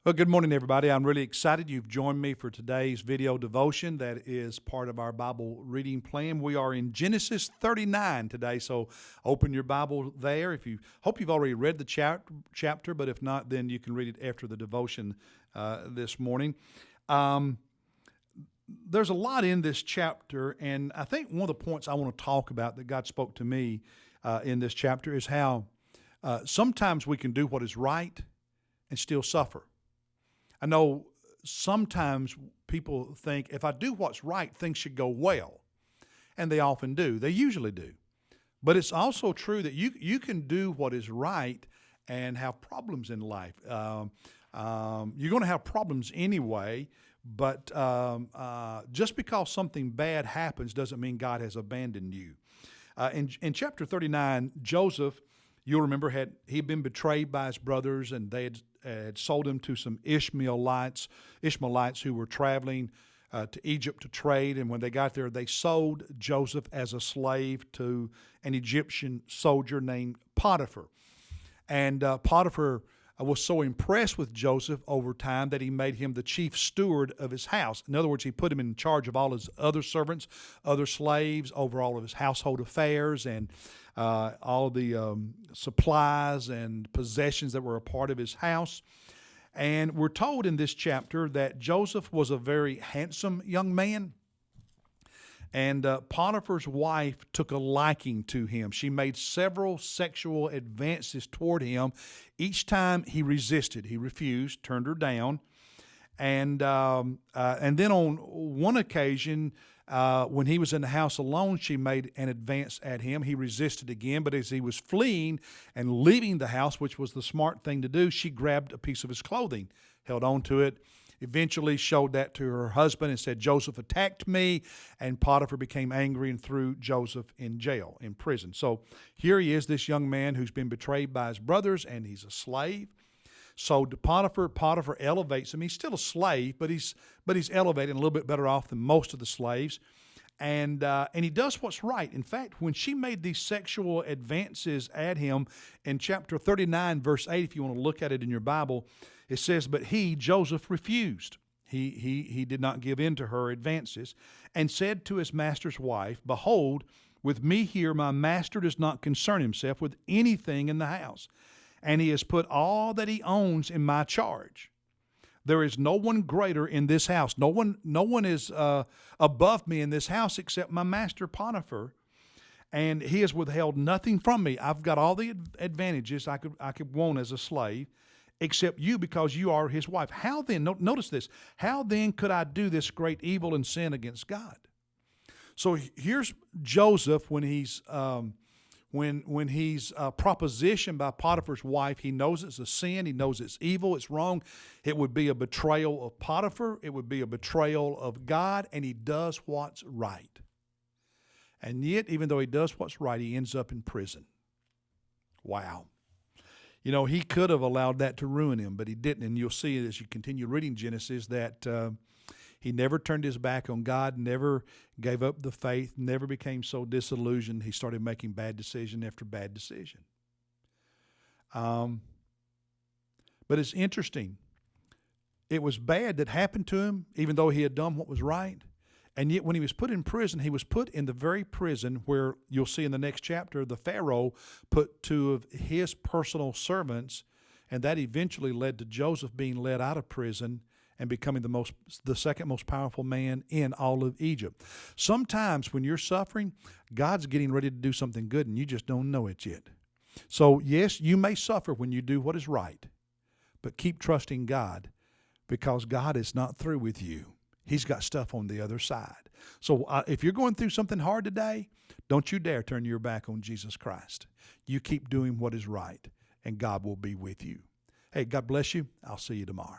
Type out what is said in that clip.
Well, good morning, everybody. I'm really excited you've joined me for today's video devotion that is part of our Bible reading plan. We are in Genesis 39 today, so open your Bible there. Hope you've already read the chapter, but if not, then you can read it after the devotion this morning. There's a lot in this chapter, and I think one of the points I want to talk about that God spoke to me in this chapter is how sometimes we can do what is right and still suffer. I know sometimes people think if I do what's right, things should go well. And they often do. They usually do. But it's also true that you can do what is right and have problems in life. You're going to have problems anyway, but just because something bad happens doesn't mean God has abandoned you. In chapter 39, Joseph, you'll remember, he'd been betrayed by his brothers, and they had sold him to some Ishmaelites who were traveling to Egypt to trade. And when they got there, they sold Joseph as a slave to an Egyptian soldier named Potiphar. And Potiphar was so impressed with Joseph over time that he made him the chief steward of his house. In other words, he put him in charge of all his other servants, other slaves, over all of his household affairs, and all of the supplies and possessions that were a part of his house. And we're told in this chapter that Joseph was a very handsome young man. And Potiphar's wife took a liking to him. She made several sexual advances toward him. Each time he resisted, he refused, turned her down. And then on one occasion, when he was in the house alone, she made an advance at him. He resisted again, but as he was fleeing and leaving the house, which was the smart thing to do, she grabbed a piece of his clothing, held on to it, eventually showed that to her husband and said, "Joseph attacked me," and Potiphar became angry and threw Joseph in jail, in prison. So here he is, this young man who's been betrayed by his brothers, and he's a slave. So to Potiphar elevates him. He's still a slave, but he's elevated and a little bit better off than most of the slaves. And he does what's right. In fact, when she made these sexual advances at him in chapter 39, verse 8, if you want to look at it in your Bible, it says, "But he, Joseph, refused." He did not give in to her advances, and said to his master's wife, "Behold, with me here my master does not concern himself with anything in the house, and he has put all that he owns in my charge. There is no one greater in this house. No one is above me in this house except my master Potiphar, and he has withheld nothing from me. I've got all the advantages I could want as a slave, except you, because you are his wife. How then, notice this, how then could I do this great evil and sin against God?" So here's Joseph when he's propositioned by Potiphar's wife. He knows it's a sin. He knows it's evil. It's wrong. It would be a betrayal of Potiphar. It would be a betrayal of God, and he does what's right. And yet, even though he does what's right, he ends up in prison. Wow. You know, he could have allowed that to ruin him, but he didn't. And you'll see as you continue reading Genesis that he never turned his back on God, never gave up the faith, never became so disillusioned he started making bad decision after bad decision. But it's interesting. It was bad that happened to him, even though he had done what was right. And yet when he was put in prison, he was put in the very prison where you'll see in the next chapter, the Pharaoh put two of his personal servants, and that eventually led to Joseph being led out of prison and becoming the second most powerful man in all of Egypt. Sometimes when you're suffering, God's getting ready to do something good and you just don't know it yet. So yes, you may suffer when you do what is right, but keep trusting God, because God is not through with you. He's got stuff on the other side. So if you're going through something hard today, don't you dare turn your back on Jesus Christ. You keep doing what is right, and God will be with you. Hey, God bless you. I'll see you tomorrow.